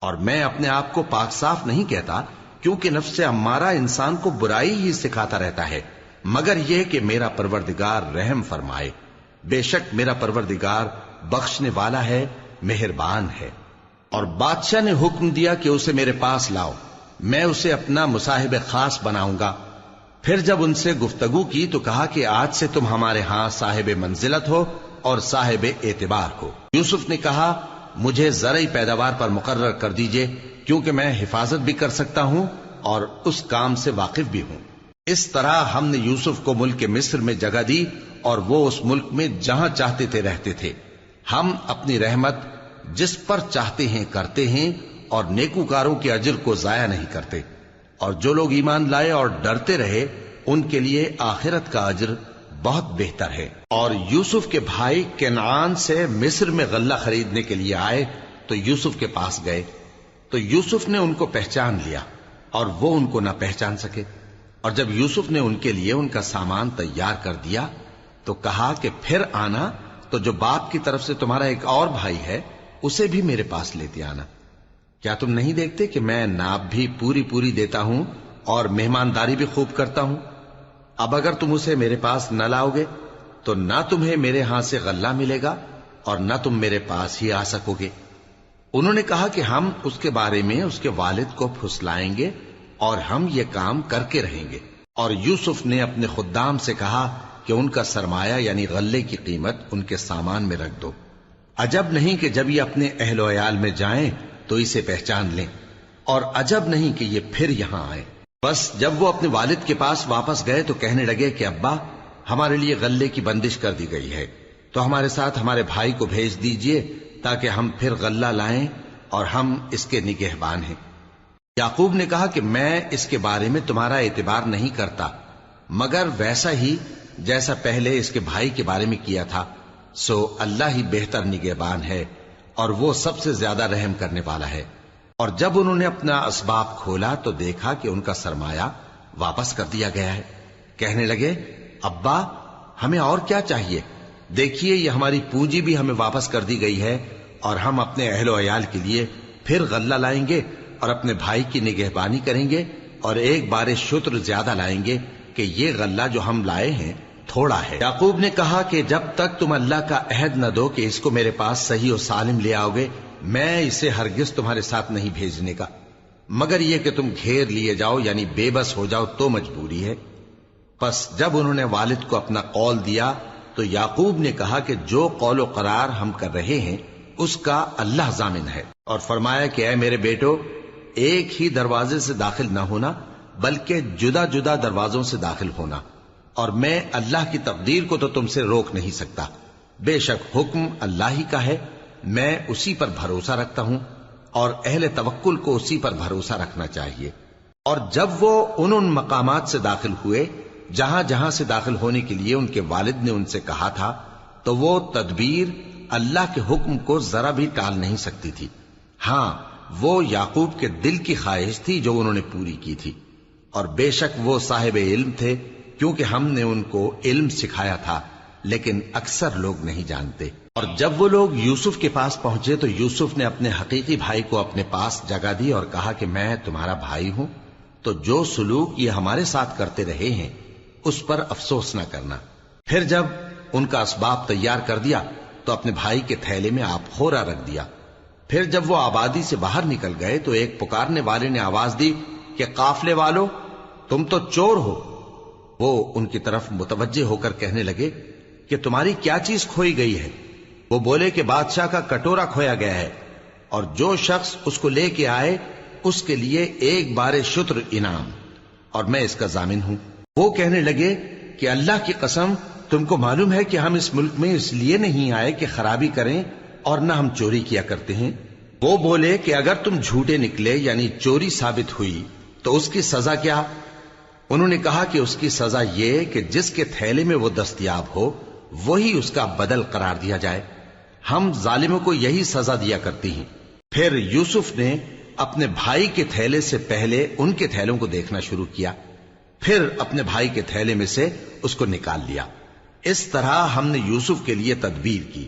اور میں اپنے آپ کو پاک صاف نہیں کہتا، کیونکہ نفس امارہ انسان کو برائی ہی سکھاتا رہتا ہے، مگر یہ کہ میرا پروردگار رحم فرمائے۔ بے شک میرا پروردگار بخشنے والا ہے، مہربان ہے۔ اور بادشاہ نے حکم دیا کہ اسے میرے پاس لاؤ، میں اسے اپنا مصاحب خاص بناؤں گا۔ پھر جب ان سے گفتگو کی تو کہا کہ آج سے تم ہمارے ہاں صاحب منزلت ہو اور صاحب اعتبار ہو۔ یوسف نے کہا مجھے زرعی پیداوار پر مقرر کر دیجئے، کیونکہ میں حفاظت بھی کر سکتا ہوں اور اس کام سے واقف بھی ہوں۔ اس طرح ہم نے یوسف کو ملک مصر میں جگہ دی اور وہ اس ملک میں جہاں چاہتے تھے رہتے تھے۔ ہم اپنی رحمت جس پر چاہتے ہیں کرتے ہیں اور نیکوکاروں کے اجر کو ضائع نہیں کرتے، اور جو لوگ ایمان لائے اور ڈرتے رہے ان کے لیے آخرت کا اجر بہت بہتر ہے۔ اور یوسف کے بھائی کنعان سے مصر میں غلہ خریدنے کے لیے آئے تو یوسف کے پاس گئے، تو یوسف نے ان کو پہچان لیا اور وہ ان کو نہ پہچان سکے۔ اور جب یوسف نے ان کے لیے ان کا سامان تیار کر دیا تو کہا کہ پھر آنا تو جو باپ کی طرف سے تمہارا ایک اور بھائی ہے اسے بھی میرے پاس لیتے آنا۔ کیا تم نہیں دیکھتے کہ میں ناب بھی پوری پوری دیتا ہوں اور مہمانداری بھی خوب کرتا ہوں؟ اب اگر تم اسے میرے پاس نہ لاؤ گے تو نہ تمہیں میرے ہاں سے غلہ ملے گا اور نہ تم میرے پاس ہی آ سکو گے۔ انہوں نے کہا کہ ہم اس کے بارے میں اس کے والد کو پھسلائیں گے اور ہم یہ کام کر کے رہیں گے۔ اور یوسف نے اپنے خدام سے کہا کہ ان کا سرمایہ یعنی غلے کی قیمت ان کے سامان میں رکھ دو۔ عجب نہیں کہ جب یہ اپنے اہل و عیال میں جائیں تو اسے پہچان لیں، اور عجب نہیں کہ یہ پھر یہاں آئے۔ بس جب وہ اپنے والد کے پاس واپس گئے تو کہنے لگے کہ ابا ہمارے لیے غلے کی بندش کر دی گئی ہے، تو ہمارے ساتھ ہمارے بھائی کو بھیج دیجئے تاکہ ہم پھر غلہ لائیں اور ہم اس کے نگہبان ہیں۔ یعقوب نے کہا کہ میں اس کے بارے میں تمہارا اعتبار نہیں کرتا، مگر ویسا ہی جیسا پہلے اس کے بھائی کے بارے میں کیا تھا، سو اللہ ہی بہتر نگہبان ہے اور وہ سب سے زیادہ رحم کرنے والا ہے۔ اور جب انہوں نے اپنا اسباب کھولا تو دیکھا کہ ان کا سرمایہ واپس کر دیا گیا ہے۔ کہنے لگے ابا ہمیں اور کیا چاہیے؟ دیکھیے یہ ہماری پونجی بھی ہمیں واپس کر دی گئی ہے، اور ہم اپنے اہل و عیال کے لیے پھر غلہ لائیں گے اور اپنے بھائی کی نگہبانی کریں گے، اور ایک بار شتر زیادہ لائیں گے کہ یہ غلہ جو ہم لائے ہیں تھوڑا ہے۔ یعقوب نے کہا کہ جب تک تم اللہ کا عہد نہ دو کہ اس کو میرے پاس صحیح و سالم لے آؤ گے، میں اسے ہرگز تمہارے ساتھ نہیں بھیجنے کا، مگر یہ کہ تم گھیر لیے جاؤ یعنی بے بس ہو جاؤ تو مجبوری ہے۔ پس جب انہوں نے والد کو اپنا قول دیا تو یعقوب نے کہا کہ جو قول و قرار ہم کر رہے ہیں اس کا اللہ ضامن ہے، اور فرمایا کہ اے میرے بیٹو ایک ہی دروازے سے داخل نہ ہونا بلکہ جدا جدا دروازوں سے داخل ہونا، اور میں اللہ کی تقدیر کو تو تم سے روک نہیں سکتا، بے شک حکم اللہ ہی کا ہے، میں اسی پر بھروسہ رکھتا ہوں، اور اہل توکل کو اسی پر بھروسہ رکھنا چاہیے۔ اور جب وہ ان مقامات سے داخل ہوئے جہاں جہاں سے داخل ہونے کے لیے ان کے والد نے ان سے کہا تھا، تو وہ تدبیر اللہ کے حکم کو ذرا بھی ٹال نہیں سکتی تھی۔ ہاں وہ یعقوب کے دل کی خواہش تھی جو انہوں نے پوری کی تھی، اور بے شک وہ صاحب علم تھے کیونکہ ہم نے ان کو علم سکھایا تھا، لیکن اکثر لوگ نہیں جانتے۔ اور جب وہ لوگ یوسف کے پاس پہنچے تو یوسف نے اپنے حقیقی بھائی کو اپنے پاس جگہ دی اور کہا کہ میں تمہارا بھائی ہوں، تو جو سلوک یہ ہمارے ساتھ کرتے رہے ہیں اس پر افسوس نہ کرنا۔ پھر جب ان کا اسباب تیار کر دیا تو اپنے بھائی کے تھیلے میں آپ خورا رکھ دیا۔ پھر جب وہ آبادی سے باہر نکل گئے تو ایک پکارنے والے نے آواز دی کہ قافلے والو تم تو چور ہو۔ وہ ان کی طرف متوجہ ہو کر کہنے لگے کہ تمہاری کیا چیز کھوئی گئی ہے؟ وہ بولے کہ بادشاہ کا کٹورا کھویا گیا ہے، اور جو شخص اس کو لے کے آئے اس کے لیے ایک بار شتر انعام، اور میں اس کا ضامن ہوں۔ وہ کہنے لگے کہ اللہ کی قسم تم کو معلوم ہے کہ ہم اس ملک میں اس لیے نہیں آئے کہ خرابی کریں اور نہ ہم چوری کیا کرتے ہیں۔ وہ بولے کہ اگر تم جھوٹے نکلے یعنی چوری ثابت ہوئی تو اس کی سزا کیا؟ انہوں نے کہا کہ اس کی سزا یہ کہ جس کے تھیلے میں وہ دستیاب ہو وہی اس کا بدل قرار دیا جائے، ہم ظالموں کو یہی سزا دیا کرتی ہیں۔ پھر یوسف نے اپنے بھائی کے تھیلے سے پہلے ان کے تھیلوں کو دیکھنا شروع کیا، پھر اپنے بھائی کے تھیلے میں سے اس کو نکال لیا۔ اس طرح ہم نے یوسف کے لیے تدبیر کی،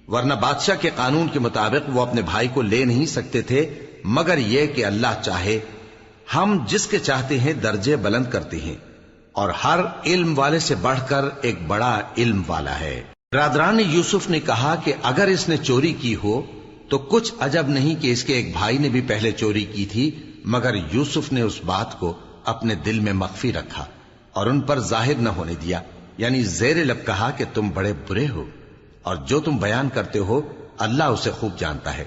ورنہ بادشاہ کے قانون کے مطابق وہ اپنے بھائی کو لے نہیں سکتے تھے مگر یہ کہ اللہ چاہے، ہم جس کے چاہتے ہیں درجے بلند کرتے ہیں، اور ہر علم والے سے بڑھ کر ایک بڑا علم والا ہے۔ برادران یوسف نے کہا کہ اگر اس نے چوری کی ہو تو کچھ عجب نہیں کہ اس کے ایک بھائی نے بھی پہلے چوری کی تھی، مگر یوسف نے اس بات کو اپنے دل میں مخفی رکھا اور ان پر ظاہر نہ ہونے دیا، یعنی زیر لب کہا کہ تم بڑے برے ہو اور جو تم بیان کرتے ہو اللہ اسے خوب جانتا ہے۔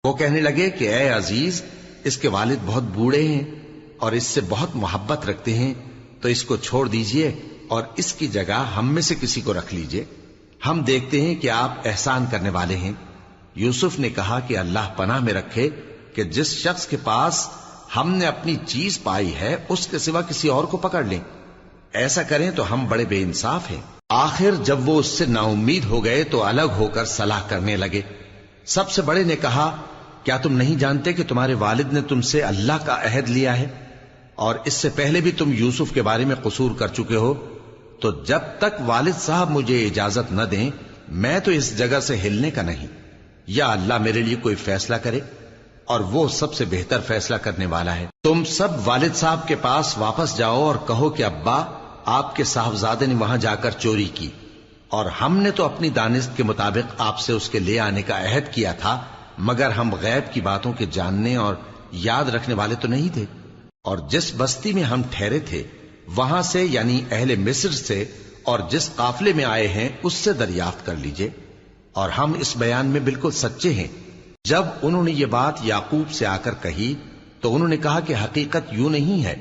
وہ کہنے لگے کہ اے عزیز، اس کے والد بہت بوڑھے ہیں اور اس سے بہت محبت رکھتے ہیں، تو اس کو چھوڑ دیجئے اور اس کی جگہ ہم میں سے کسی کو رکھ لیجئے، ہم دیکھتے ہیں کہ آپ احسان کرنے والے ہیں۔ یوسف نے کہا کہ اللہ پناہ میں رکھے کہ جس شخص کے پاس ہم نے اپنی چیز پائی ہے اس کے سوا کسی اور کو پکڑ لیں، ایسا کریں تو ہم بڑے بے انصاف ہیں۔ آخر جب وہ اس سے نا امید ہو گئے تو الگ ہو کر صلاح کرنے لگے۔ سب سے بڑے نے کہا، کیا تم نہیں جانتے کہ تمہارے والد نے تم سے اللہ کا عہد لیا ہے اور اس سے پہلے بھی تم یوسف کے بارے میں قصور کر چکے ہو؟ تو جب تک والد صاحب مجھے اجازت نہ دیں میں تو اس جگہ سے ہلنے کا نہیں، یا اللہ میرے لیے کوئی فیصلہ کرے، اور وہ سب سے بہتر فیصلہ کرنے والا ہے۔ تم سب والد صاحب کے پاس واپس جاؤ اور کہو کہ ابا، آپ کے صاحبزادے نے وہاں جا کر چوری کی، اور ہم نے تو اپنی دانست کے مطابق آپ سے اس کے لے آنے کا عہد کیا تھا، مگر ہم غیب کی باتوں کے جاننے اور یاد رکھنے والے تو نہیں تھے، اور جس بستی میں ہم ٹھہرے تھے وہاں سے، یعنی اہل مصر سے، اور جس قافلے میں آئے ہیں اس سے دریافت کر لیجئے، اور ہم اس بیان میں بالکل سچے ہیں۔ جب انہوں نے یہ بات یعقوب سے آ کر کہی تو انہوں نے کہا کہ حقیقت یوں نہیں ہے،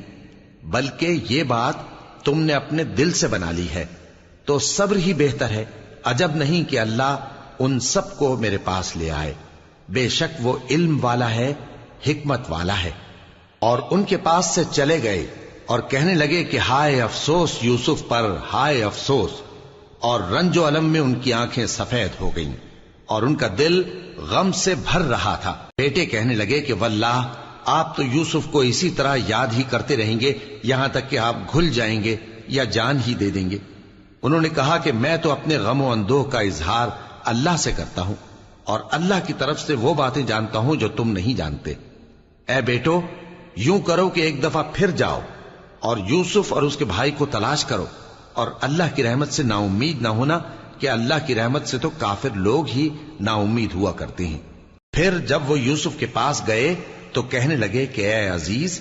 بلکہ یہ بات تم نے اپنے دل سے بنا لی ہے، تو صبر ہی بہتر ہے۔ عجب نہیں کہ اللہ ان سب کو میرے پاس لے آئے، بے شک وہ علم والا ہے، حکمت والا ہے۔ اور ان کے پاس سے چلے گئے اور کہنے لگے کہ ہائے افسوس یوسف پر، ہائے افسوس، اور رنج و الم میں ان کی آنکھیں سفید ہو گئیں اور ان کا دل غم سے بھر رہا تھا۔ بیٹے کہنے لگے کہ واللہ آپ تو یوسف کو اسی طرح یاد ہی کرتے رہیں گے یہاں تک کہ آپ گھل جائیں گے یا جان ہی دے دیں گے۔ انہوں نے کہا کہ میں تو اپنے غم و اندوہ کا اظہار اللہ سے کرتا ہوں، اور اللہ کی طرف سے وہ باتیں جانتا ہوں جو تم نہیں جانتے۔ اے بیٹو، یوں کرو کہ ایک دفعہ پھر جاؤ اور یوسف اور اس کے بھائی کو تلاش کرو، اور اللہ کی رحمت سے نا امید نہ ہونا کہ اللہ کی رحمت سے تو کافر لوگ ہی نا امید ہوا کرتے ہیں۔ پھر جب وہ یوسف کے پاس گئے تو کہنے لگے کہ اے عزیز،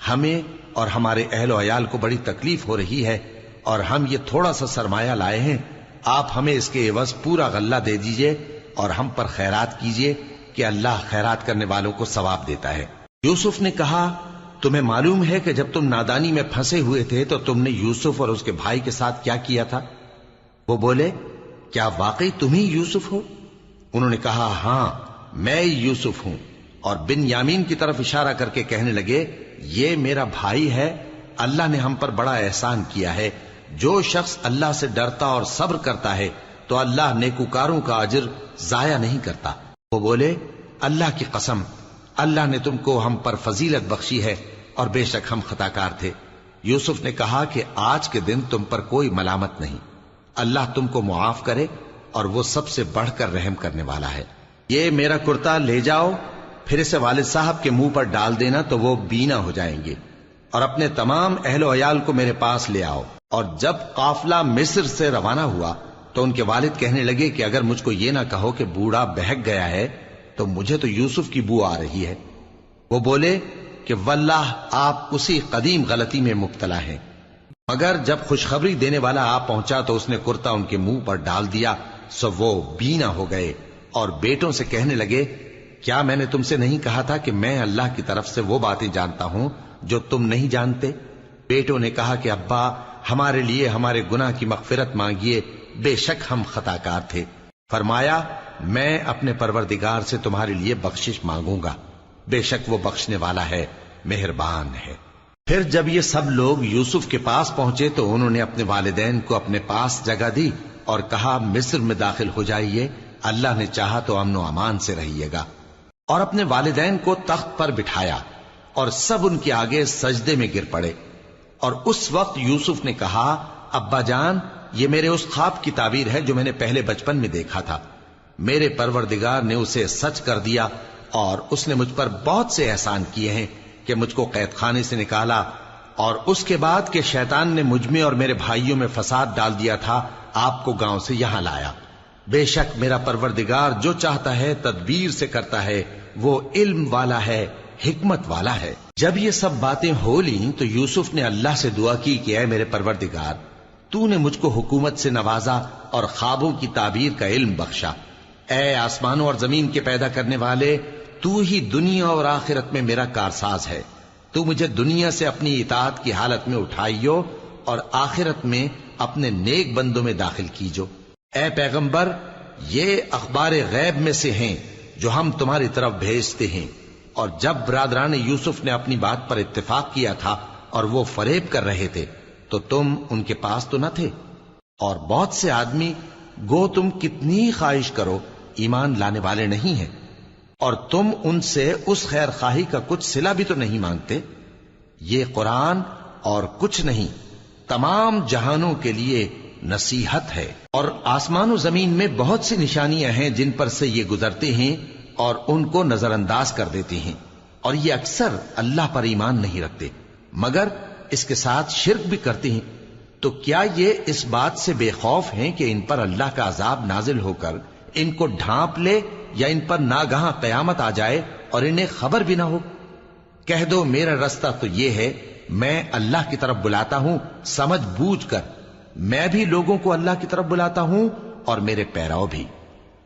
ہمیں اور ہمارے اہل و عیال کو بڑی تکلیف ہو رہی ہے، اور ہم یہ تھوڑا سا سرمایہ لائے ہیں، آپ ہمیں اس کے عوض پورا غلہ دے دیجئے اور ہم پر خیرات کیجئے کہ اللہ خیرات کرنے والوں کو ثواب دیتا ہے۔ یوسف نے کہا، تمہیں معلوم ہے کہ جب تم نادانی میں پھنسے ہوئے تھے تو تم نے یوسف اور اس کے بھائی کے ساتھ کیا کیا تھا؟ وہ بولے، کیا واقعی تم ہی یوسف ہو؟ انہوں نے کہا، ہاں میں یوسف ہوں، اور بن یامین کی طرف اشارہ کر کے کہنے لگے، یہ میرا بھائی ہے، اللہ نے ہم پر بڑا احسان کیا ہے۔ جو شخص اللہ سے ڈرتا اور صبر کرتا ہے تو اللہ نیکوکاروں کا اجر ضائع نہیں کرتا۔ وہ بولے، اللہ کی قسم، اللہ نے تم کو ہم پر فضیلت بخشی ہے اور بے شک ہم خطاکار تھے۔ یوسف نے کہا کہ آج کے دن تم پر کوئی ملامت نہیں، اللہ تم کو معاف کرے، اور وہ سب سے بڑھ کر رحم کرنے والا ہے۔ یہ میرا کرتا لے جاؤ، پھر اسے والد صاحب کے منہ پر ڈال دینا تو وہ بینا ہو جائیں گے، اور اپنے تمام اہل و عیال کو میرے پاس لے آؤ۔ اور جب قافلہ مصر سے روانہ ہوا تو ان کے والد کہنے لگے کہ اگر مجھ کو یہ نہ کہو کہ بوڑھا بہک گیا ہے تو مجھے تو یوسف کی بو آ رہی ہے۔ وہ بولے کہ واللہ آپ اسی قدیم غلطی میں مبتلا ہیں۔ مگر جب خوشخبری دینے والا آپ پہنچا تو اس نے کرتا ان کے منہ پر ڈال دیا، سو وہ بینا ہو گئے، اور بیٹوں سے کہنے لگے، کیا میں نے تم سے نہیں کہا تھا کہ میں اللہ کی طرف سے وہ باتیں جانتا ہوں جو تم نہیں جانتے؟ بیٹوں نے کہا کہ ابا، ہمارے لیے ہمارے گناہ کی مغفرت مانگیے، بے شک ہم خطاکار تھے۔ فرمایا، میں اپنے پروردگار سے تمہارے لیے بخشش مانگوں گا، بے شک وہ بخشنے والا ہے، مہربان ہے۔ پھر جب یہ سب لوگ یوسف کے پاس پہنچے تو انہوں نے اپنے والدین کو اپنے پاس جگہ دی اور کہا، مصر میں داخل ہو جائیے، اللہ نے چاہا تو امن و امان سے رہیے گا۔ اور اپنے والدین کو تخت پر بٹھایا اور سب ان کے آگے سجدے میں گر پڑے۔ اور اس وقت یوسف نے کہا، ابا جان، یہ میرے اس خواب کی تعبیر ہے جو میں نے پہلے بچپن میں دیکھا تھا، میرے پروردگار نے اسے سچ کر دیا اور اس نے مجھ پر بہت سے احسان کیے ہیں کہ مجھ کو قید خانے سے نکالا، اور اس کے بعد کہ شیطان نے مجھ میں اور میرے بھائیوں میں فساد ڈال دیا تھا، آپ کو گاؤں سے یہاں لایا۔ بے شک میرا پروردگار جو چاہتا ہے تدبیر سے کرتا ہے، وہ علم والا ہے، حکمت والا ہے۔ جب یہ سب باتیں ہو لیں تو یوسف نے اللہ سے دعا کی کہ اے میرے پروردگار، تو نے مجھ کو حکومت سے نوازا اور خوابوں کی تعبیر کا علم بخشا۔ اے آسمانوں اور زمین کے پیدا کرنے والے، تو ہی دنیا اور آخرت میں میرا کارساز ہے۔ تو مجھے دنیا سے اپنی اطاعت کی حالت میں اٹھائیو اور آخرت میں اپنے نیک بندوں میں داخل کیجو۔ اے پیغمبر، یہ اخبار غیب میں سے ہیں جو ہم تمہاری طرف بھیجتے ہیں۔ اور جب برادران یوسف نے اپنی بات پر اتفاق کیا تھا اور وہ فریب کر رہے تھے تو تم ان کے پاس تو نہ تھے، اور بہت سے آدمی گو تم کتنی خواہش کرو ایمان لانے والے نہیں ہیں، اور تم ان سے اس خیر خواہی کا کچھ صلہ بھی تو نہیں مانگتے۔ یہ قرآن اور کچھ نہیں تمام جہانوں کے لیے نصیحت ہے، اور آسمان و زمین میں بہت سی نشانیاں ہیں جن پر سے یہ گزرتے ہیں اور ان کو نظر انداز کر دیتے ہیں، اور یہ اکثر اللہ پر ایمان نہیں رکھتے مگر اس کے ساتھ شرک بھی کرتے ہیں۔ تو کیا یہ اس بات سے بے خوف ہیں کہ ان پر اللہ کا عذاب نازل ہو کر ان کو ڈھانپ لے، یا ان پر ناگہاں قیامت آ جائے اور انہیں خبر بھی نہ ہو؟ کہہ دو میرا رستہ تو یہ ہے، میں اللہ کی طرف بلاتا ہوں سمجھ بوجھ کر، میں بھی لوگوں کو اللہ کی طرف بلاتا ہوں اور میرے پیراؤ بھی،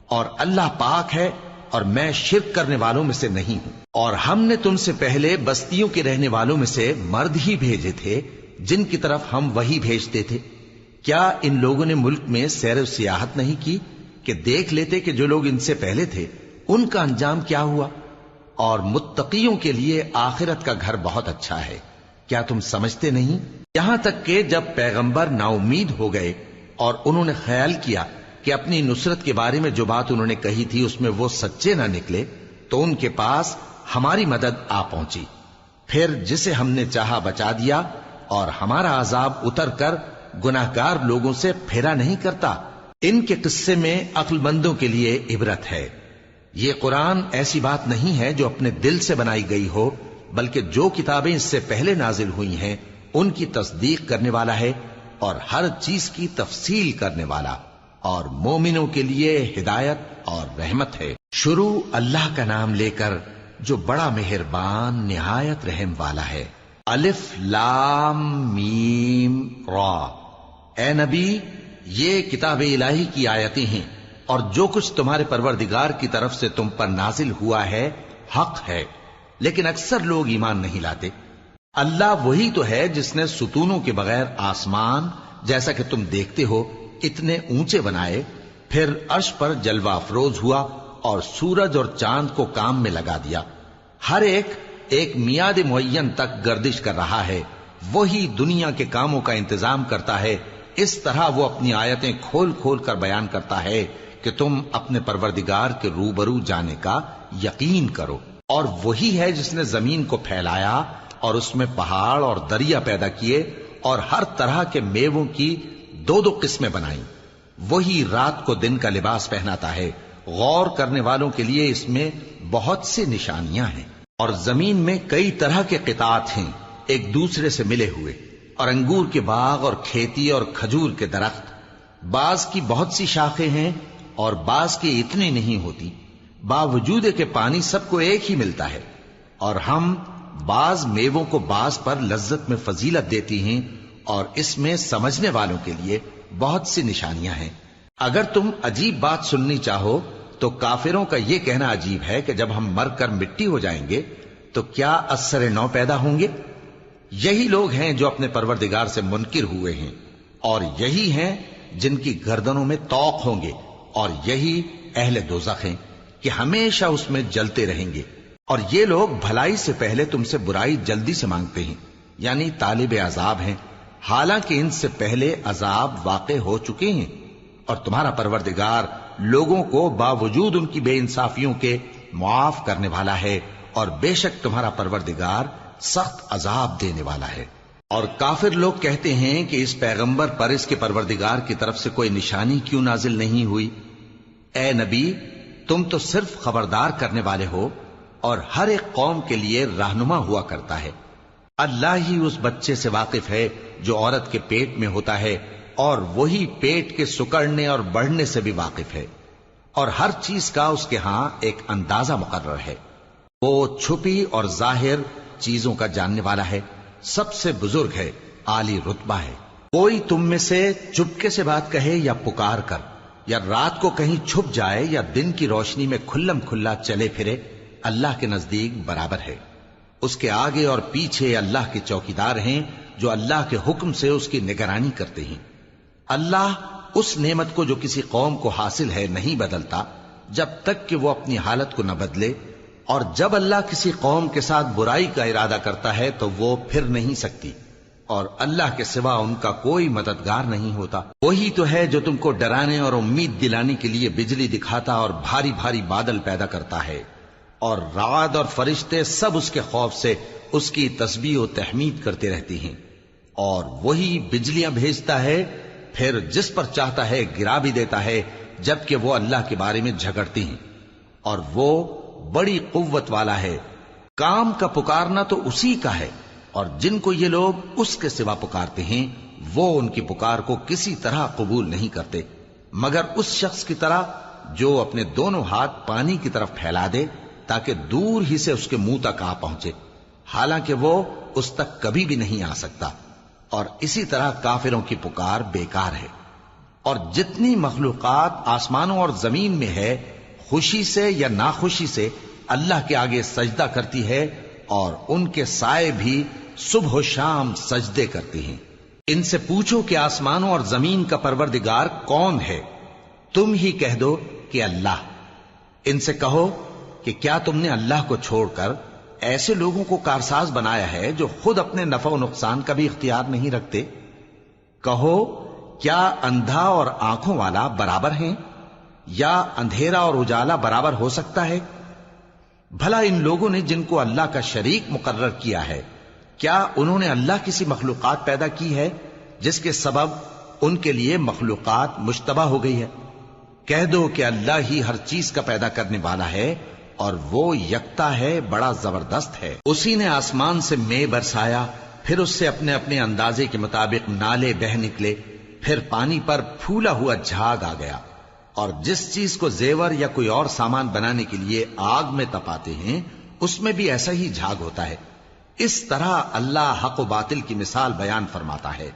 اور اللہ پاک ہے اور میں شرک کرنے والوں میں سے نہیں ہوں۔ اور ہم نے تم سے پہلے بستیوں کے رہنے والوں میں سے مرد ہی بھیجے تھے جن کی طرف ہم وہی بھیجتے تھے۔ کیا ان لوگوں نے ملک میں سیر و سیاحت نہیں کی کہ دیکھ لیتے کہ جو لوگ ان سے پہلے تھے ان کا انجام کیا ہوا؟ اور متقیوں کے لیے آخرت کا گھر بہت اچھا ہے، کیا تم سمجھتے نہیں؟ یہاں تک کہ جب پیغمبر نا امید ہو گئے اور انہوں نے خیال کیا کہ اپنی نصرت کے بارے میں جو بات انہوں نے کہی تھی اس میں وہ سچے نہ نکلے، تو ان کے پاس ہماری مدد آ پہنچی، پھر جسے ہم نے چاہا بچا دیا، اور ہمارا عذاب اتر کر گناہگار لوگوں سے پھیرا نہیں کرتا۔ ان کے قصے میں عقل مندوں کے لیے عبرت ہے۔ یہ قرآن ایسی بات نہیں ہے جو اپنے دل سے بنائی گئی ہو، بلکہ جو کتابیں اس سے پہلے نازل ہوئی ہیں ان کی تصدیق کرنے والا ہے، اور ہر چیز کی تفصیل کرنے والا، اور مومنوں کے لیے ہدایت اور رحمت ہے۔ شروع اللہ کا نام لے کر جو بڑا مہربان نہایت رحم والا ہے۔ الف لام میم را۔ اے نبی، یہ کتاب الہی کی آیتیں ہیں، اور جو کچھ تمہارے پروردگار کی طرف سے تم پر نازل ہوا ہے حق ہے، لیکن اکثر لوگ ایمان نہیں لاتے۔ اللہ وہی تو ہے جس نے ستونوں کے بغیر آسمان جیسا کہ تم دیکھتے ہو اتنے اونچے بنائے، پھر عرش پر جلوہ افروز ہوا اور سورج اور چاند کو کام میں لگا دیا، ہر ایک میعاد معین تک گردش کر رہا ہے۔ وہی دنیا کے کاموں کا انتظام کرتا ہے، اس طرح وہ اپنی آیتیں کھول کھول کر بیان کرتا ہے کہ تم اپنے پروردگار کے روبرو جانے کا یقین کرو۔ اور وہی ہے جس نے زمین کو پھیلایا اور اس میں پہاڑ اور دریا پیدا کیے اور ہر طرح کے میووں کی دو دو قسمیں بنائیں۔ وہی رات کو دن کا لباس پہناتا ہے، غور کرنے والوں کے لیے اس میں بہت سی نشانیاں ہیں۔ اور زمین میں کئی طرح کے قطعات ہیں ایک دوسرے سے ملے ہوئے، اور انگور کے باغ اور کھیتی اور کھجور کے درخت، بعض کی بہت سی شاخیں ہیں اور بعض کی اتنی نہیں ہوتی، باوجود کہ پانی سب کو ایک ہی ملتا ہے۔ اور ہم بعض میووں کو بعض پر لذت میں فضیلت دیتی ہیں، اور اس میں سمجھنے والوں کے لیے بہت سی نشانیاں ہیں۔ اگر تم عجیب بات سننی چاہو تو کافروں کا یہ کہنا عجیب ہے کہ جب ہم مر کر مٹی ہو جائیں گے تو کیا از سر نو پیدا ہوں گے؟ یہی لوگ ہیں جو اپنے پروردگار سے منکر ہوئے ہیں، اور یہی ہیں جن کی گردنوں میں طوق ہوں گے، اور یہی اہل دوزخ ہیں کہ ہمیشہ اس میں جلتے رہیں گے۔ اور یہ لوگ بھلائی سے پہلے تم سے برائی جلدی سے مانگتے ہیں، یعنی طالب عذاب ہیں، حالانکہ ان سے پہلے عذاب واقع ہو چکے ہیں۔ اور تمہارا پروردگار لوگوں کو باوجود ان کی بے انصافیوں کے معاف کرنے والا ہے، اور بے شک تمہارا پروردگار سخت عذاب دینے والا ہے۔ اور کافر لوگ کہتے ہیں کہ اس پیغمبر پر اس کے پروردگار کی طرف سے کوئی نشانی کیوں نازل نہیں ہوئی؟ اے نبی، تم تو صرف خبردار کرنے والے ہو، اور ہر ایک قوم کے لیے رہنما ہوا کرتا ہے۔ اللہ ہی اس بچے سے واقف ہے جو عورت کے پیٹ میں ہوتا ہے، اور وہی پیٹ کے سکڑنے اور بڑھنے سے بھی واقف ہے، اور ہر چیز کا اس کے ہاں ایک اندازہ مقرر ہے۔ وہ چھپی اور ظاہر چیزوں کا جاننے والا ہے، سب سے بزرگ ہے، عالی رتبہ ہے۔ کوئی تم میں سے چپکے سے بات کہے یا پکار کر، یا رات کو کہیں چھپ جائے یا دن کی روشنی میں کھلم کھلا چلے پھرے، اللہ کے نزدیک برابر ہے۔ اس کے آگے اور پیچھے اللہ کے چوکیدار ہیں جو اللہ کے حکم سے اس کی نگرانی کرتے ہیں۔ اللہ اس نعمت کو جو کسی قوم کو حاصل ہے نہیں بدلتا جب تک کہ وہ اپنی حالت کو نہ بدلے، اور جب اللہ کسی قوم کے ساتھ برائی کا ارادہ کرتا ہے تو وہ پھر نہیں سکتی، اور اللہ کے سوا ان کا کوئی مددگار نہیں ہوتا۔ وہی تو ہے جو تم کو ڈرانے اور امید دلانے کے لیے بجلی دکھاتا اور بھاری بھاری بادل پیدا کرتا ہے، اور رعد اور فرشتے سب اس کے خوف سے اس کی تسبیح و تحمید کرتے رہتے ہیں۔ اور وہی بجلیاں بھیجتا ہے، پھر جس پر چاہتا ہے گرا بھی دیتا ہے، جبکہ وہ اللہ کے بارے میں جھگڑتے ہیں، اور وہ بڑی قوت والا ہے۔ کام کا پکارنا تو اسی کا ہے، اور جن کو یہ لوگ اس کے سوا پکارتے ہیں وہ ان کی پکار کو کسی طرح قبول نہیں کرتے، مگر اس شخص کی طرح جو اپنے دونوں ہاتھ پانی کی طرف پھیلا دے تاکہ دور ہی سے اس کے منہ تک آ پہنچے، حالانکہ وہ اس تک کبھی بھی نہیں آ سکتا۔ اور اسی طرح کافروں کی پکار بیکار ہے۔ اور جتنی مخلوقات آسمانوں اور زمین میں ہے، خوشی سے یا ناخوشی سے اللہ کے آگے سجدہ کرتی ہے، اور ان کے سائے بھی صبح و شام سجدے کرتے ہیں۔ ان سے پوچھو کہ آسمانوں اور زمین کا پروردگار کون ہے؟ تم ہی کہہ دو کہ اللہ۔ ان سے کہو کہ کیا تم نے اللہ کو چھوڑ کر ایسے لوگوں کو کارساز بنایا ہے جو خود اپنے نفع و نقصان کا بھی اختیار نہیں رکھتے؟ کہو کیا اندھا اور آنکھوں والا برابر ہیں، یا اندھیرا اور اجالا برابر ہو سکتا ہے؟ بھلا ان لوگوں نے جن کو اللہ کا شریک مقرر کیا ہے، کیا انہوں نے اللہ کسی مخلوقات پیدا کی ہے جس کے سبب ان کے لیے مخلوقات مشتبہ ہو گئی ہے؟ کہہ دو کہ اللہ ہی ہر چیز کا پیدا کرنے والا ہے، اور وہ یکتا ہے، بڑا زبردست ہے۔ اسی نے آسمان سے مے برسایا، پھر اس سے اپنے اپنے اندازے کے مطابق نالے بہ نکلے، پھر پانی پر پھولا ہوا جھاگ آ گیا۔ اور جس چیز کو زیور یا کوئی اور سامان بنانے کے لیے آگ میں تپاتے ہیں اس میں بھی ایسا ہی جھاگ ہوتا ہے۔ اس طرح اللہ حق و باطل کی مثال بیان فرماتا ہے۔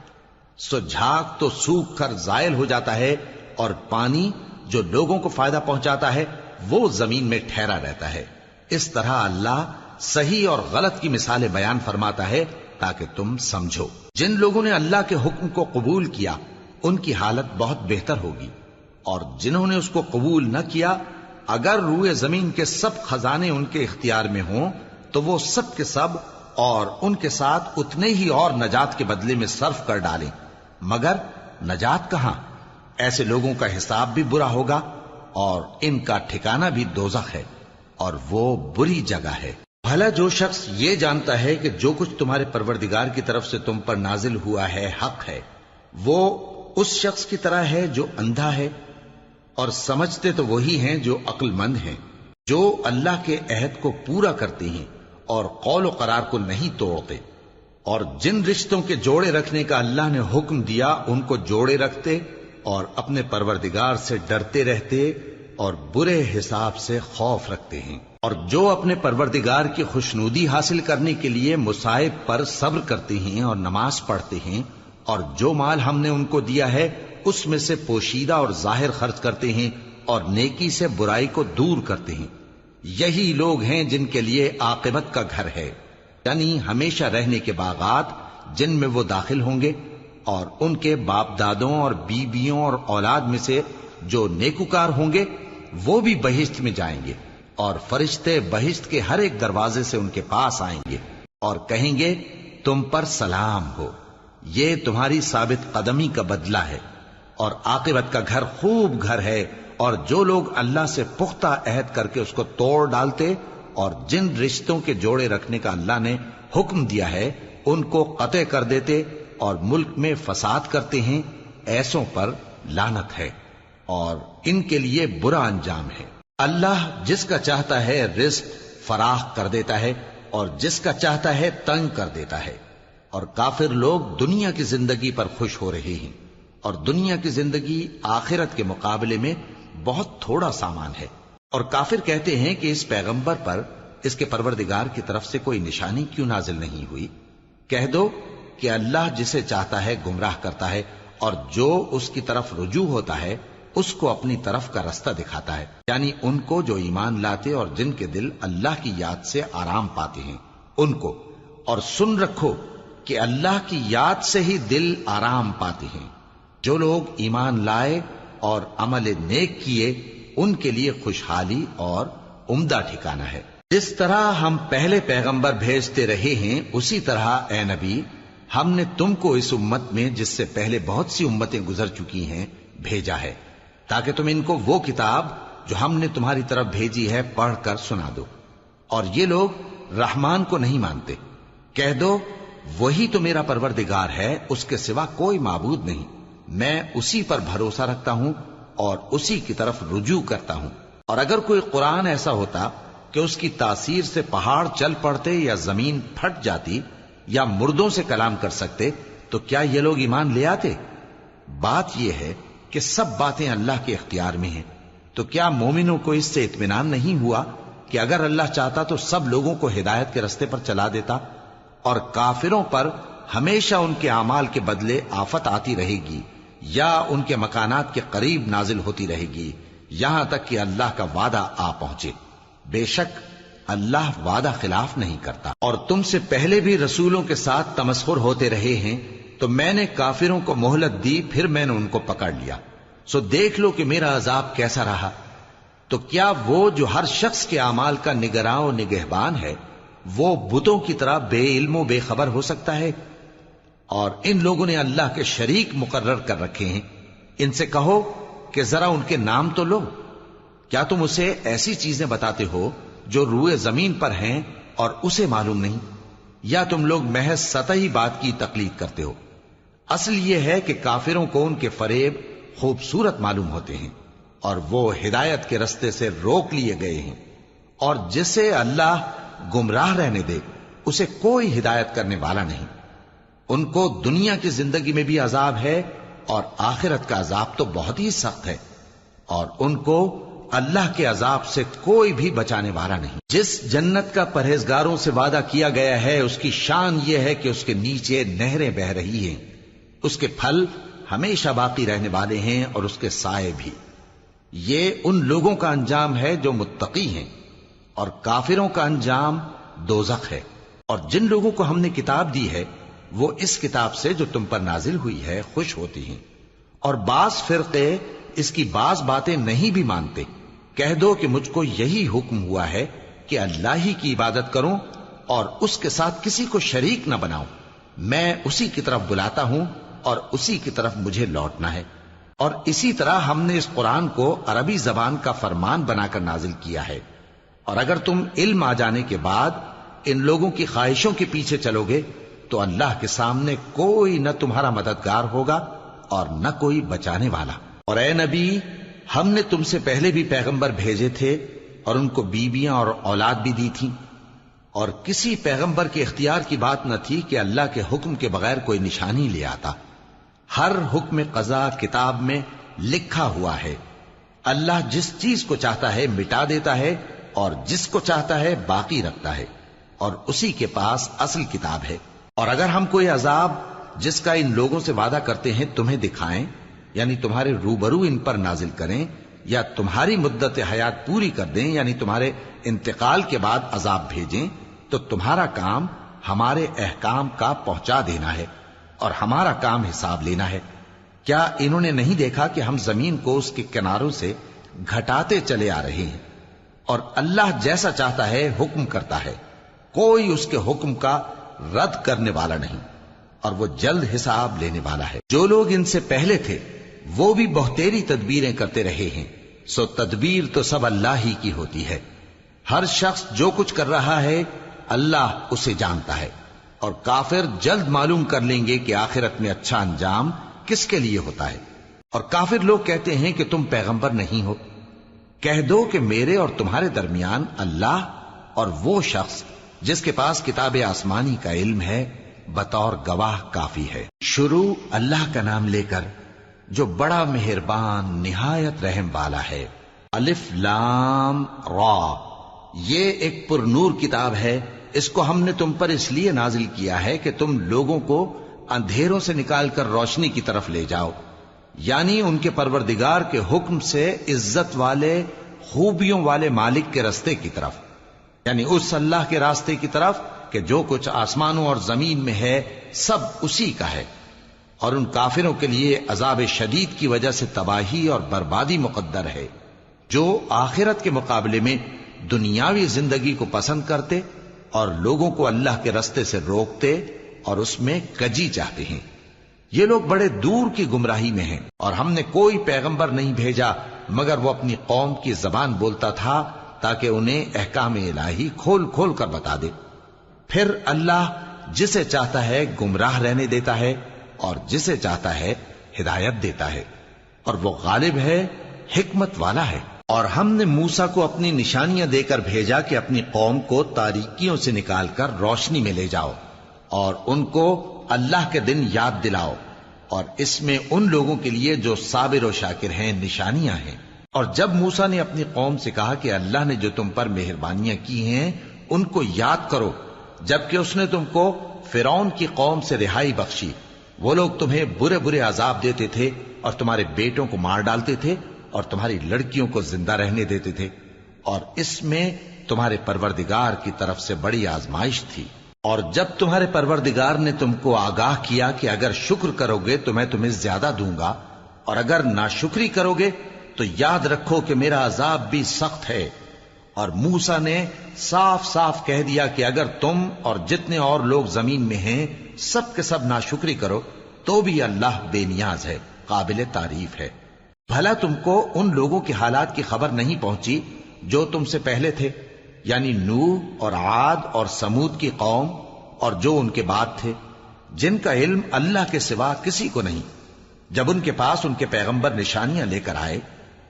سو جھاگ تو سوکھ کر زائل ہو جاتا ہے، اور پانی جو لوگوں کو فائدہ پہنچاتا ہے وہ زمین میں ٹھہرا رہتا ہے۔ اس طرح اللہ صحیح اور غلط کی مثالیں بیان فرماتا ہے تاکہ تم سمجھو۔ جن لوگوں نے اللہ کے حکم کو قبول کیا ان کی حالت بہت بہتر ہوگی، اور جنہوں نے اس کو قبول نہ کیا، اگر روئے زمین کے سب خزانے ان کے اختیار میں ہوں تو وہ سب کے سب اور ان کے ساتھ اتنے ہی اور نجات کے بدلے میں صرف کر ڈالیں، مگر نجات کہاں؟ ایسے لوگوں کا حساب بھی برا ہوگا، اور ان کا ٹھکانہ بھی دوزخ ہے، اور وہ بری جگہ ہے۔ بھلا جو شخص یہ جانتا ہے کہ جو کچھ تمہارے پروردگار کی طرف سے تم پر نازل ہوا ہے حق ہے، وہ اس شخص کی طرح ہے جو اندھا ہے، اور سمجھتے تو وہی ہیں جو عقل مند ہیں، جو اللہ کے عہد کو پورا کرتے ہیں اور قول و قرار کو نہیں توڑتے، اور جن رشتوں کے جوڑے رکھنے کا اللہ نے حکم دیا ان کو جوڑے رکھتے، اور اپنے پروردگار سے ڈرتے رہتے اور برے حساب سے خوف رکھتے ہیں، اور جو اپنے پروردگار کی خوشنودی حاصل کرنے کے لیے مصائب پر صبر کرتے ہیں اور نماز پڑھتے ہیں، اور جو مال ہم نے ان کو دیا ہے اس میں سے پوشیدہ اور ظاہر خرچ کرتے ہیں، اور نیکی سے برائی کو دور کرتے ہیں، یہی لوگ ہیں جن کے لیے عاقبت کا گھر ہے، یعنی ہمیشہ رہنے کے باغات جن میں وہ داخل ہوں گے، اور ان کے باپ دادوں اور بیویوں اور اولاد میں سے جو نیکوکار ہوں گے وہ بھی بہشت میں جائیں گے، اور فرشتے بہشت کے ہر ایک دروازے سے ان کے پاس آئیں گے اور کہیں گے تم پر سلام ہو، یہ تمہاری ثابت قدمی کا بدلہ ہے، اور عاقبت کا گھر خوب گھر ہے۔ اور جو لوگ اللہ سے پختہ عہد کر کے اس کو توڑ ڈالتے اور جن رشتوں کے جوڑے رکھنے کا اللہ نے حکم دیا ہے ان کو قطع کر دیتے اور ملک میں فساد کرتے ہیں، ایسوں پر لعنت ہے اور ان کے لیے برا انجام ہے۔ اللہ جس کا چاہتا ہے رزق فراخ کر دیتا ہے اور جس کا چاہتا ہے تنگ کر دیتا ہے۔ اور کافر لوگ دنیا کی زندگی پر خوش ہو رہے ہیں، اور دنیا کی زندگی آخرت کے مقابلے میں بہت تھوڑا سامان ہے۔ اور کافر کہتے ہیں کہ اس پیغمبر پر اس کے پروردگار کی طرف سے کوئی نشانی کیوں نازل نہیں ہوئی؟ کہہ دو کہ اللہ جسے چاہتا ہے گمراہ کرتا ہے، اور جو اس کی طرف رجوع ہوتا ہے اس کو اپنی طرف کا رستہ دکھاتا ہے، یعنی ان کو جو ایمان لاتے اور جن کے دل اللہ کی یاد سے آرام پاتے ہیں ان کو۔ اور سن رکھو کہ اللہ کی یاد سے ہی دل آرام پاتے ہیں۔ جو لوگ ایمان لائے اور عمل نیک کیے ان کے لیے خوشحالی اور عمدہ ٹھکانہ ہے۔ جس طرح ہم پہلے پیغمبر بھیجتے رہے ہیں اسی طرح اے نبی ہم نے تم کو اس امت میں جس سے پہلے بہت سی امتیں گزر چکی ہیں بھیجا ہے، تاکہ تم ان کو وہ کتاب جو ہم نے تمہاری طرف بھیجی ہے پڑھ کر سنا دو۔ اور یہ لوگ رحمان کو نہیں مانتے۔ کہہ دو وہی تو میرا پروردگار ہے، اس کے سوا کوئی معبود نہیں، میں اسی پر بھروسہ رکھتا ہوں اور اسی کی طرف رجوع کرتا ہوں۔ اور اگر کوئی قرآن ایسا ہوتا کہ اس کی تاثیر سے پہاڑ چل پڑتے یا زمین پھٹ جاتی یا مردوں سے کلام کر سکتے تو کیا یہ لوگ ایمان لے آتے؟ بات یہ ہے کہ سب باتیں اللہ کے اختیار میں ہیں، تو کیا مومنوں کو اس سے اطمینان نہیں ہوا کہ اگر اللہ چاہتا تو سب لوگوں کو ہدایت کے رستے پر چلا دیتا؟ اور کافروں پر ہمیشہ ان کے اعمال کے بدلے آفت آتی رہے گی یا ان کے مکانات کے قریب نازل ہوتی رہے گی یہاں تک کہ اللہ کا وعدہ آ پہنچے۔ بے شک اللہ وعدہ خلاف نہیں کرتا۔ اور تم سے پہلے بھی رسولوں کے ساتھ تمسخر ہوتے رہے ہیں، تو میں نے کافروں کو مہلت دی، پھر میں نے ان کو پکڑ لیا، سو دیکھ لو کہ میرا عذاب کیسا رہا۔ تو کیا وہ جو ہر شخص کے اعمال کا نگراں و نگہبان ہے وہ بتوں کی طرح بے علم و بے خبر ہو سکتا ہے؟ اور ان لوگوں نے اللہ کے شریک مقرر کر رکھے ہیں۔ ان سے کہو کہ ذرا ان کے نام تو لو۔ کیا تم اسے ایسی چیزیں بتاتے ہو جو روئے زمین پر ہیں اور اسے معلوم نہیں، یا تم لوگ محض سطحی بات کی تقلید کرتے ہو؟ اصل یہ ہے کہ کافروں کو ان کے فریب خوبصورت معلوم ہوتے ہیں اور وہ ہدایت کے رستے سے روک لیے گئے ہیں، اور جسے اللہ گمراہ رہنے دے اسے کوئی ہدایت کرنے والا نہیں۔ ان کو دنیا کی زندگی میں بھی عذاب ہے اور آخرت کا عذاب تو بہت ہی سخت ہے، اور ان کو اللہ کے عذاب سے کوئی بھی بچانے والا نہیں۔ جس جنت کا پرہیزگاروں سے وعدہ کیا گیا ہے اس کی شان یہ ہے کہ اس کے نیچے نہریں بہ رہی ہیں، اس کے پھل ہمیشہ باقی رہنے والے ہیں اور اس کے سائے بھی۔ یہ ان لوگوں کا انجام ہے جو متقی ہیں، اور کافروں کا انجام دوزخ ہے۔ اور جن لوگوں کو ہم نے کتاب دی ہے وہ اس کتاب سے جو تم پر نازل ہوئی ہے خوش ہوتی ہیں، اور بعض فرقے اس کی بعض باتیں نہیں بھی مانتے۔ کہہ دو کہ مجھ کو یہی حکم ہوا ہے کہ اللہ ہی کی عبادت کروں اور اس کے ساتھ کسی کو شریک نہ بناؤں، میں اسی کی طرف بلاتا ہوں اور اسی کی طرف مجھے لوٹنا ہے۔ اور اسی طرح ہم نے اس قرآن کو عربی زبان کا فرمان بنا کر نازل کیا ہے، اور اگر تم علم آ جانے کے بعد ان لوگوں کی خواہشوں کے پیچھے چلو گے تو اللہ کے سامنے کوئی نہ تمہارا مددگار ہوگا اور نہ کوئی بچانے والا۔ اور اے نبی ہم نے تم سے پہلے بھی پیغمبر بھیجے تھے اور ان کو بیویاں اور اولاد بھی دی تھیں، اور کسی پیغمبر کے اختیار کی بات نہ تھی کہ اللہ کے حکم کے بغیر کوئی نشانی لے آتا۔ ہر حکم قضا کتاب میں لکھا ہوا ہے۔ اللہ جس چیز کو چاہتا ہے مٹا دیتا ہے اور جس کو چاہتا ہے باقی رکھتا ہے، اور اسی کے پاس اصل کتاب ہے۔ اور اگر ہم کوئی عذاب جس کا ان لوگوں سے وعدہ کرتے ہیں تمہیں دکھائیں، یعنی تمہارے روبرو ان پر نازل کریں، یا تمہاری مدت حیات پوری کر دیں، یعنی تمہارے انتقال کے بعد عذاب بھیجیں، تو تمہارا کام ہمارے احکام کا پہنچا دینا ہے اور ہمارا کام حساب لینا ہے۔ کیا انہوں نے نہیں دیکھا کہ ہم زمین کو اس کے کناروں سے گھٹاتے چلے آ رہے ہیں؟ اور اللہ جیسا چاہتا ہے حکم کرتا ہے، کوئی اس کے حکم کا رد کرنے والا نہیں، اور وہ جلد حساب لینے والا ہے۔ جو لوگ ان سے پہلے تھے وہ بھی بہتیری تدبیریں کرتے رہے ہیں، سو تدبیر تو سب اللہ ہی کی ہوتی ہے۔ ہر شخص جو کچھ کر رہا ہے اللہ اسے جانتا ہے، اور کافر جلد معلوم کر لیں گے کہ آخرت میں اچھا انجام کس کے لیے ہوتا ہے۔ اور کافر لوگ کہتے ہیں کہ تم پیغمبر نہیں ہو۔ کہہ دو کہ میرے اور تمہارے درمیان اللہ اور وہ شخص جس کے پاس کتاب آسمانی کا علم ہے بطور گواہ کافی ہے۔ شروع اللہ کا نام لے کر جو بڑا مہربان نہایت رحم والا ہے۔ الف لام را، یہ ایک پر نور کتاب ہے، اس کو ہم نے تم پر اس لیے نازل کیا ہے کہ تم لوگوں کو اندھیروں سے نکال کر روشنی کی طرف لے جاؤ، یعنی ان کے پروردگار کے حکم سے عزت والے خوبیوں والے مالک کے راستے کی طرف، یعنی اس اللہ کے راستے کی طرف کہ جو کچھ آسمانوں اور زمین میں ہے سب اسی کا ہے، اور ان کافروں کے لیے عذاب شدید کی وجہ سے تباہی اور بربادی مقدر ہے، جو آخرت کے مقابلے میں دنیاوی زندگی کو پسند کرتے اور لوگوں کو اللہ کے راستے سے روکتے اور اس میں کجی چاہتے ہیں۔ یہ لوگ بڑے دور کی گمراہی میں ہیں، اور ہم نے کوئی پیغمبر نہیں بھیجا مگر وہ اپنی قوم کی زبان بولتا تھا تاکہ انہیں احکام الہی کھول کھول کر بتا دے۔ پھر اللہ جسے چاہتا ہے گمراہ رہنے دیتا ہے اور جسے چاہتا ہے ہدایت دیتا ہے، اور وہ غالب ہے، حکمت والا ہے۔ اور ہم نے موسیٰ کو اپنی نشانیاں دے کر بھیجا کہ اپنی قوم کو تاریکیوں سے نکال کر روشنی میں لے جاؤ اور ان کو اللہ کے دن یاد دلاؤ، اور اس میں ان لوگوں کے لیے جو صابر و شاکر ہیں نشانیاں ہیں۔ اور جب موسیٰ نے اپنی قوم سے کہا کہ اللہ نے جو تم پر مہربانیاں کی ہیں ان کو یاد کرو، جبکہ اس نے تم کو فرعون کی قوم سے رہائی بخشی، وہ لوگ تمہیں برے برے عذاب دیتے تھے اور تمہارے بیٹوں کو مار ڈالتے تھے اور تمہاری لڑکیوں کو زندہ رہنے دیتے تھے، اور اس میں تمہارے پروردگار کی طرف سے بڑی آزمائش تھی۔ اور جب تمہارے پروردگار نے تم کو آگاہ کیا کہ اگر شکر کرو گے تو میں تمہیں زیادہ دوں گا، اور اگر ناشکری کرو گے تو یاد رکھو کہ میرا عذاب بھی سخت ہے۔ اور موسیٰ نے صاف صاف کہہ دیا کہ اگر تم اور جتنے اور لوگ زمین میں ہیں سب کے سب ناشکری کرو تو بھی اللہ بے نیاز ہے، قابل تعریف ہے۔ بھلا تم کو ان لوگوں کے حالات کی خبر نہیں پہنچی جو تم سے پہلے تھے، یعنی نوح اور عاد اور سمود کی قوم اور جو ان کے بعد تھے، جن کا علم اللہ کے سوا کسی کو نہیں۔ جب ان کے پاس ان کے پیغمبر نشانیاں لے کر آئے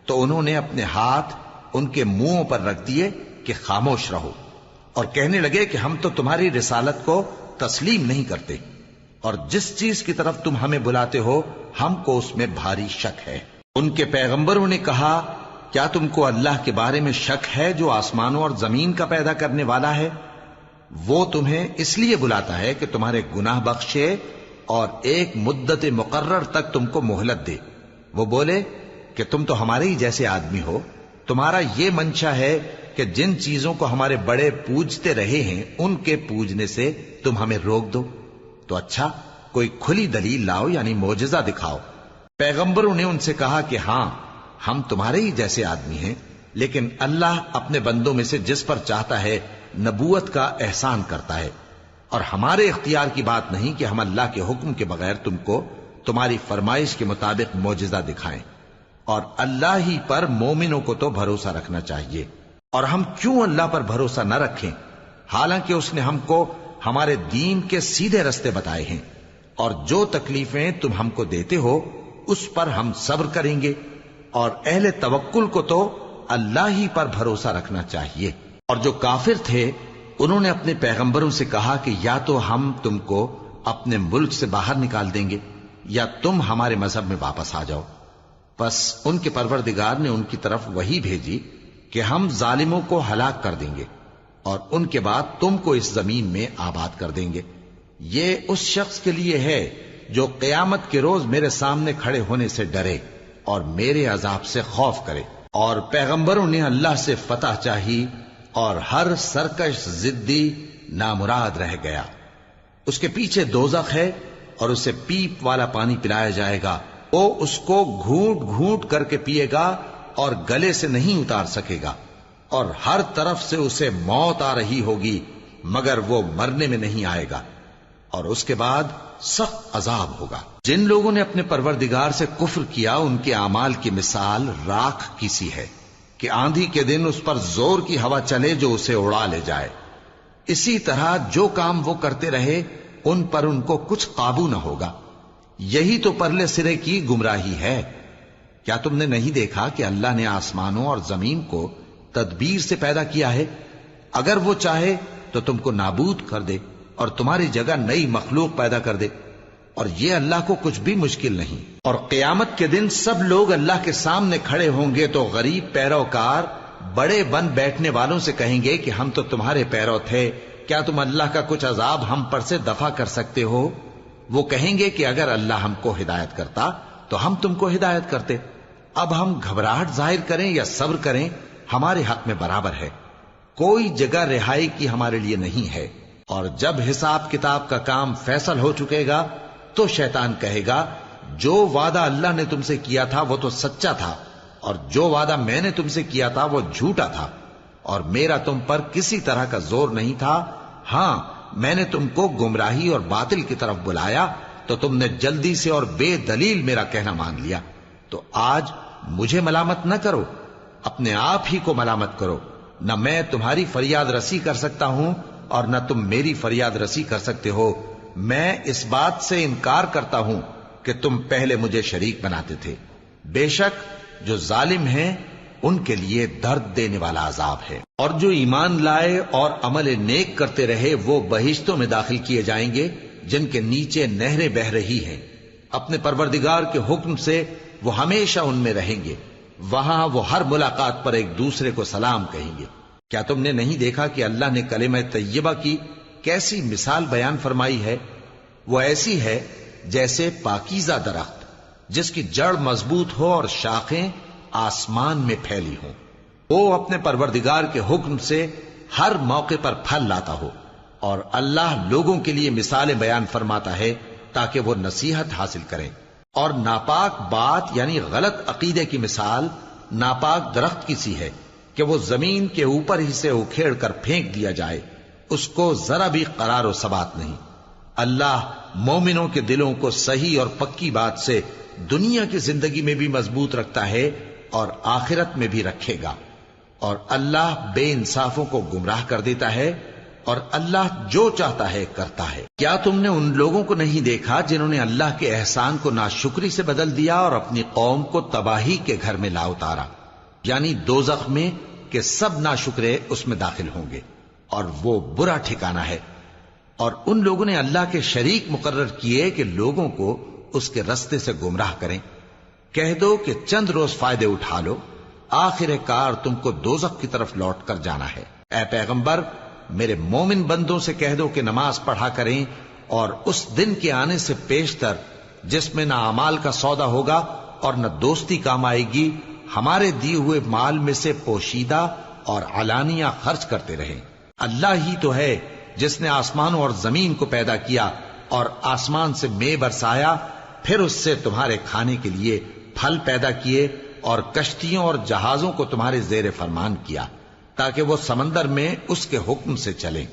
تو انہوں نے اپنے ہاتھ ان کے منہوں پر رکھ دیے کہ خاموش رہو، اور کہنے لگے کہ ہم تو تمہاری رسالت کو تسلیم نہیں کرتے، اور جس چیز کی طرف تم ہمیں بلاتے ہو ہم کو اس میں بھاری شک ہے۔ ان کے پیغمبروں نے کہا، کیا تم کو اللہ کے بارے میں شک ہے جو آسمانوں اور زمین کا پیدا کرنے والا ہے؟ وہ تمہیں اس لیے بلاتا ہے کہ تمہارے گناہ بخشے اور ایک مدت مقرر تک تم کو مہلت دے۔ وہ بولے کہ تم تو ہمارے ہی جیسے آدمی ہو، تمہارا یہ منشا ہے کہ جن چیزوں کو ہمارے بڑے پوجتے رہے ہیں ان کے پوجنے سے تم ہمیں روک دو، تو اچھا کوئی کھلی دلیل لاؤ، یعنی معجزہ دکھاؤ۔ پیغمبروں نے ان سے کہا کہ ہاں ہم تمہارے ہی جیسے آدمی ہیں، لیکن اللہ اپنے بندوں میں سے جس پر چاہتا ہے نبوت کا احسان کرتا ہے، اور ہمارے اختیار کی بات نہیں کہ ہم اللہ کے حکم کے بغیر تم کو تمہاری فرمائش کے مطابق معجزہ دکھائیں، اور اللہ ہی پر مومنوں کو تو بھروسہ رکھنا چاہیے۔ اور ہم کیوں اللہ پر بھروسہ نہ رکھیں حالانکہ اس نے ہم کو ہمارے دین کے سیدھے رستے بتائے ہیں، اور جو تکلیفیں تم ہم کو دیتے ہو اس پر ہم صبر کریں گے، اور اہل توکل کو تو اللہ ہی پر بھروسہ رکھنا چاہیے۔ اور جو کافر تھے انہوں نے اپنے پیغمبروں سے کہا کہ یا تو ہم تم کو اپنے ملک سے باہر نکال دیں گے یا تم ہمارے مذہب میں واپس آ جاؤ۔ پس ان کے پروردگار نے ان کی طرف وحی بھیجی کہ ہم ظالموں کو ہلاک کر دیں گے اور ان کے بعد تم کو اس زمین میں آباد کر دیں گے۔ یہ اس شخص کے لیے ہے جو قیامت کے روز میرے سامنے کھڑے ہونے سے ڈرے اور میرے عذاب سے خوف کرے۔ اور پیغمبروں نے اللہ سے فتح چاہی اور ہر سرکش ضدی نامراد رہ گیا۔ اس کے پیچھے دوزخ ہے اور اسے پیپ والا پانی پلایا جائے گا، وہ اس کو گھونٹ گھونٹ کر کے پیے گا اور گلے سے نہیں اتار سکے گا، اور ہر طرف سے اسے موت آ رہی ہوگی مگر وہ مرنے میں نہیں آئے گا، اور اس کے بعد سخت عذاب ہوگا۔ جن لوگوں نے اپنے پروردگار سے کفر کیا ان کے اعمال کی مثال راکھ کی سی ہے کہ آندھی کے دن اس پر زور کی ہوا چلے جو اسے اڑا لے جائے۔ اسی طرح جو کام وہ کرتے رہے ان پر ان کو کچھ قابو نہ ہوگا۔ یہی تو پرلے سرے کی گمراہی ہے۔ کیا تم نے نہیں دیکھا کہ اللہ نے آسمانوں اور زمین کو تدبیر سے پیدا کیا ہے؟ اگر وہ چاہے تو تم کو نابود کر دے اور تمہاری جگہ نئی مخلوق پیدا کر دے، اور یہ اللہ کو کچھ بھی مشکل نہیں۔ اور قیامت کے دن سب لوگ اللہ کے سامنے کھڑے ہوں گے تو غریب پیروکار بڑے بن بیٹھنے والوں سے کہیں گے کہ ہم تو تمہارے پیرو تھے، کیا تم اللہ کا کچھ عذاب ہم پر سے دفع کر سکتے ہو؟ وہ کہیں گے کہ اگر اللہ ہم کو ہدایت کرتا تو ہم تم کو ہدایت کرتے۔ اب ہم گھبراہٹ ظاہر کریں یا صبر کریں ہمارے حق میں برابر ہے، کوئی جگہ رہائی کی ہمارے لیے نہیں ہے۔ اور جب حساب کتاب کا کام فیصل ہو چکے گا تو شیطان کہے گا جو وعدہ اللہ نے تم سے کیا تھا وہ تو سچا تھا، اور جو وعدہ میں نے تم سے کیا تھا وہ جھوٹا تھا، اور میرا تم پر کسی طرح کا زور نہیں تھا۔ ہاں، میں نے تم کو گمراہی اور باطل کی طرف بلایا تو تم نے جلدی سے اور بے دلیل میرا کہنا مان لیا۔ تو آج مجھے ملامت نہ کرو، اپنے آپ ہی کو ملامت کرو۔ نہ میں تمہاری فریاد رسی کر سکتا ہوں اور نہ تم میری فریاد رسی کر سکتے ہو۔ میں اس بات سے انکار کرتا ہوں کہ تم پہلے مجھے شریک بناتے تھے۔ بے شک جو ظالم ہیں ان کے لیے درد دینے والا عذاب ہے۔ اور جو ایمان لائے اور عمل نیک کرتے رہے وہ بہشتوں میں داخل کیے جائیں گے جن کے نیچے نہریں بہ رہی ہیں۔ اپنے پروردگار کے حکم سے وہ ہمیشہ ان میں رہیں گے، وہاں وہ ہر ملاقات پر ایک دوسرے کو سلام کہیں گے۔ کیا تم نے نہیں دیکھا کہ اللہ نے کلمہ طیبہ کی کیسی مثال بیان فرمائی ہے؟ وہ ایسی ہے جیسے پاکیزہ درخت جس کی جڑ مضبوط ہو اور شاخیں آسمان میں پھیلی ہوں، وہ اپنے پروردگار کے حکم سے ہر موقع پر پھل لاتا ہو۔ اور اللہ لوگوں کے لیے مثالیں بیان فرماتا ہے تاکہ وہ نصیحت حاصل کریں۔ اور ناپاک بات یعنی غلط عقیدے کی مثال ناپاک درخت کی سی ہے کہ وہ زمین کے اوپر ہی سے اکھیڑ کر پھینک دیا جائے، اس کو ذرا بھی قرار و ثبات نہیں۔ اللہ مومنوں کے دلوں کو صحیح اور پکی بات سے دنیا کی زندگی میں بھی مضبوط رکھتا ہے اور آخرت میں بھی رکھے گا۔ اور اللہ بے انصافوں کو گمراہ کر دیتا ہے، اور اللہ جو چاہتا ہے کرتا ہے۔ کیا تم نے ان لوگوں کو نہیں دیکھا جنہوں نے اللہ کے احسان کو ناشکری سے بدل دیا اور اپنی قوم کو تباہی کے گھر میں لا اتارا، یعنی دوزخ میں، کہ سب ناشکرے اس میں داخل ہوں گے اور وہ برا ٹھکانہ ہے۔ اور ان لوگوں نے اللہ کے شریک مقرر کیے کہ لوگوں کو اس کے رستے سے گمراہ کریں۔ کہہ دو کہ چند روز فائدے اٹھا لو، آخر کار تم کو دوزخ کی طرف لوٹ کر جانا ہے۔ اے پیغمبر، میرے مومن بندوں سے کہہ دو کہ نماز پڑھا کریں، اور اس دن کے آنے سے پیشتر جس میں نہ اعمال کا سودا ہوگا اور نہ دوستی کام آئے گی، ہمارے دیے ہوئے مال میں سے پوشیدہ اور علانیہ خرچ کرتے رہیں۔ اللہ ہی تو ہے جس نے آسمانوں اور زمین کو پیدا کیا اور آسمان سے مے برسایا، پھر اس سے تمہارے کھانے کے لیے پھل پیدا کیے اور کشتیوں اور جہازوں کو تمہارے زیر فرمان کیا تاکہ وہ سمندر میں اس کے حکم سے چلیں،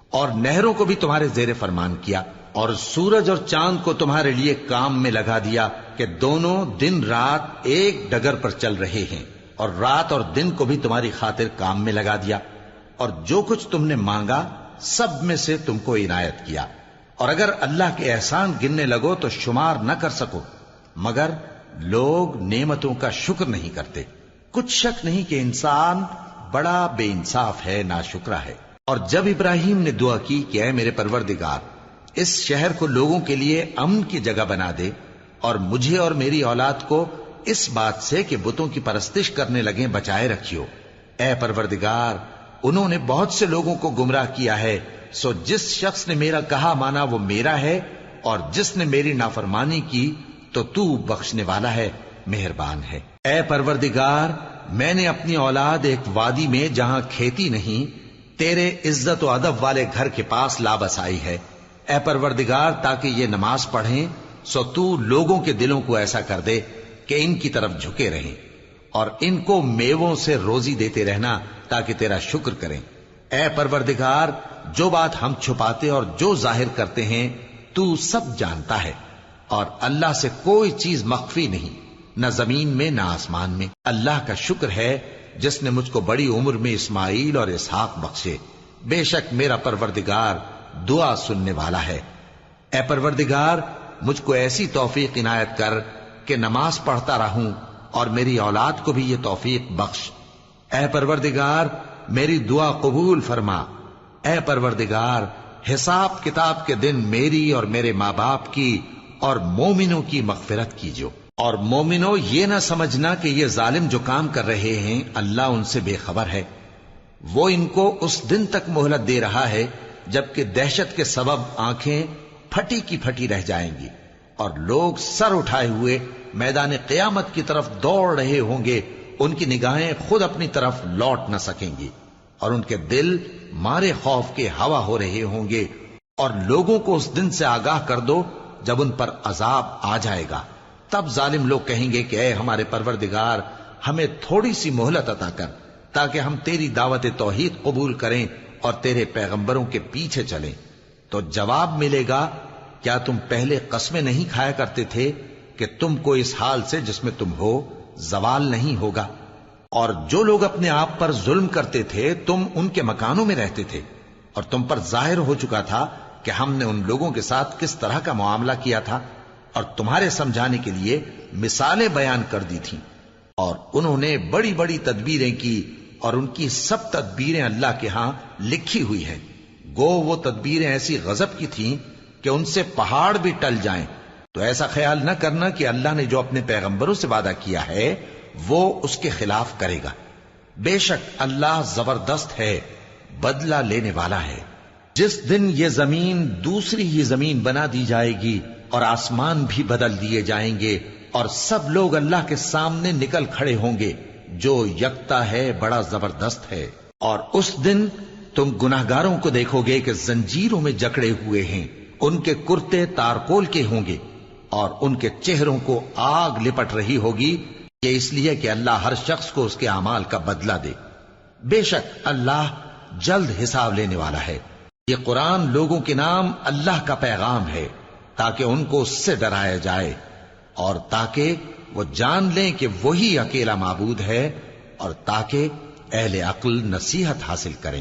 اور نہروں کو بھی تمہارے زیر فرمان کیا، اور سورج اور چاند کو تمہارے لیے کام میں لگا دیا کہ دونوں دن رات ایک ڈگر پر چل رہے ہیں، اور رات اور دن کو بھی تمہاری خاطر کام میں لگا دیا، اور جو کچھ تم نے مانگا سب میں سے تم کو عنایت کیا۔ اور اگر اللہ کے احسان گننے لگو تو شمار نہ کر سکو، مگر لوگ نعمتوں کا شکر نہیں کرتے۔ کچھ شک نہیں کہ انسان بڑا بے انصاف ہے، ناشکرا ہے۔ اور جب ابراہیم نے دعا کی کہ اے میرے پروردگار، اس شہر کو لوگوں کے لیے امن کی جگہ بنا دے، اور مجھے اور میری اولاد کو اس بات سے کہ بتوں کی پرستش کرنے لگیں بچائے رکھیو۔ اے پروردگار، انہوں نے بہت سے لوگوں کو گمراہ کیا ہے، سو جس شخص نے میرا کہا مانا وہ میرا ہے، اور جس نے میری نافرمانی کی تو تو بخشنے والا ہے، مہربان ہے۔ اے پروردگار، میں نے اپنی اولاد ایک وادی میں جہاں کھیتی نہیں، تیرے عزت و ادب والے گھر کے پاس لا بسائی ہے۔ اے پروردگار، تاکہ یہ نماز پڑھیں، سو تو لوگوں کے دلوں کو ایسا کر دے کہ ان کی طرف جھکے رہیں، اور ان کو میووں سے روزی دیتے رہنا تاکہ تیرا شکر کریں۔ اے پروردگار، جو بات ہم چھپاتے اور جو ظاہر کرتے ہیں تو سب جانتا ہے، اور اللہ سے کوئی چیز مخفی نہیں، نہ زمین میں نہ آسمان میں۔ اللہ کا شکر ہے جس نے مجھ کو بڑی عمر میں اسماعیل اور اسحاق بخشے، بے شک میرا پروردگار دعا سننے والا ہے۔ اے پروردگار، مجھ کو ایسی توفیق عنایت کر کہ نماز پڑھتا رہوں، اور میری اولاد کو بھی یہ توفیق بخش۔ اے پروردگار، میری دعا قبول فرما۔ اے پروردگار، حساب کتاب کے دن میری اور میرے ماں باپ کی اور مومنوں کی مغفرت کیجو۔ اور مومنوں، یہ نہ سمجھنا کہ یہ ظالم جو کام کر رہے ہیں اللہ ان سے بے خبر ہے۔ وہ ان کو اس دن تک مہلت دے رہا ہے جبکہ دہشت کے سبب آنکھیں پھٹی کی پھٹی رہ جائیں گی اور لوگ سر اٹھائے ہوئے میدان قیامت کی طرف دوڑ رہے ہوں گے۔ ان کی نگاہیں خود اپنی طرف لوٹ نہ سکیں گی اور ان کے دل مارے خوف کے ہوا ہو رہے ہوں گے۔ اور لوگوں کو اس دن سے آگاہ کر دو جب ان پر عذاب آ جائے گا۔ تب ظالم لوگ کہیں گے کہ اے ہمارے پروردگار، ہمیں تھوڑی سی مہلت عطا کر تاکہ ہم تیری دعوت توحید قبول کریں اور تیرے پیغمبروں کے پیچھے چلیں۔ تو جواب ملے گا، کیا تم پہلے قسمیں نہیں کھایا کرتے تھے کہ تم کو اس حال سے جس میں تم ہو زوال نہیں ہوگا؟ اور جو لوگ اپنے آپ پر ظلم کرتے تھے تم ان کے مکانوں میں رہتے تھے، اور تم پر ظاہر ہو چکا تھا کہ ہم نے ان لوگوں کے ساتھ کس طرح کا معاملہ کیا تھا، اور تمہارے سمجھانے کے لیے مثالیں بیان کر دی تھیں۔ اور انہوں نے بڑی بڑی تدبیریں کی، اور ان کی سب تدبیریں اللہ کے ہاں لکھی ہوئی ہیں۔ گو وہ تدبیریں ایسی غضب کی تھیں کہ ان سے پہاڑ بھی ٹل جائیں۔ تو ایسا خیال نہ کرنا کہ اللہ نے جو اپنے پیغمبروں سے وعدہ کیا ہے وہ اس کے خلاف کرے گا۔ بے شک اللہ زبردست ہے، بدلہ لینے والا ہے۔ جس دن یہ زمین دوسری ہی زمین بنا دی جائے گی اور آسمان بھی بدل دیے جائیں گے اور سب لوگ اللہ کے سامنے نکل کھڑے ہوں گے، جو یکتا ہے بڑا زبردست ہے۔ اور اس دن تم گناہگاروں کو دیکھو گے کہ زنجیروں میں جکڑے ہوئے ہیں، ان کے کرتے تارکول کے ہوں گے اور ان کے چہروں کو آگ لپٹ رہی ہوگی، یہ اس لیے کہ اللہ ہر شخص کو اس کے اعمال کا بدلہ دے۔ بے شک اللہ جلد حساب لینے والا ہے۔ یہ قرآن لوگوں کے نام اللہ کا پیغام ہے تاکہ ان کو اس سے ڈرایا جائے اور تاکہ وہ جان لیں کہ وہی اکیلا معبود ہے، اور تاکہ اہل عقل نصیحت حاصل کریں۔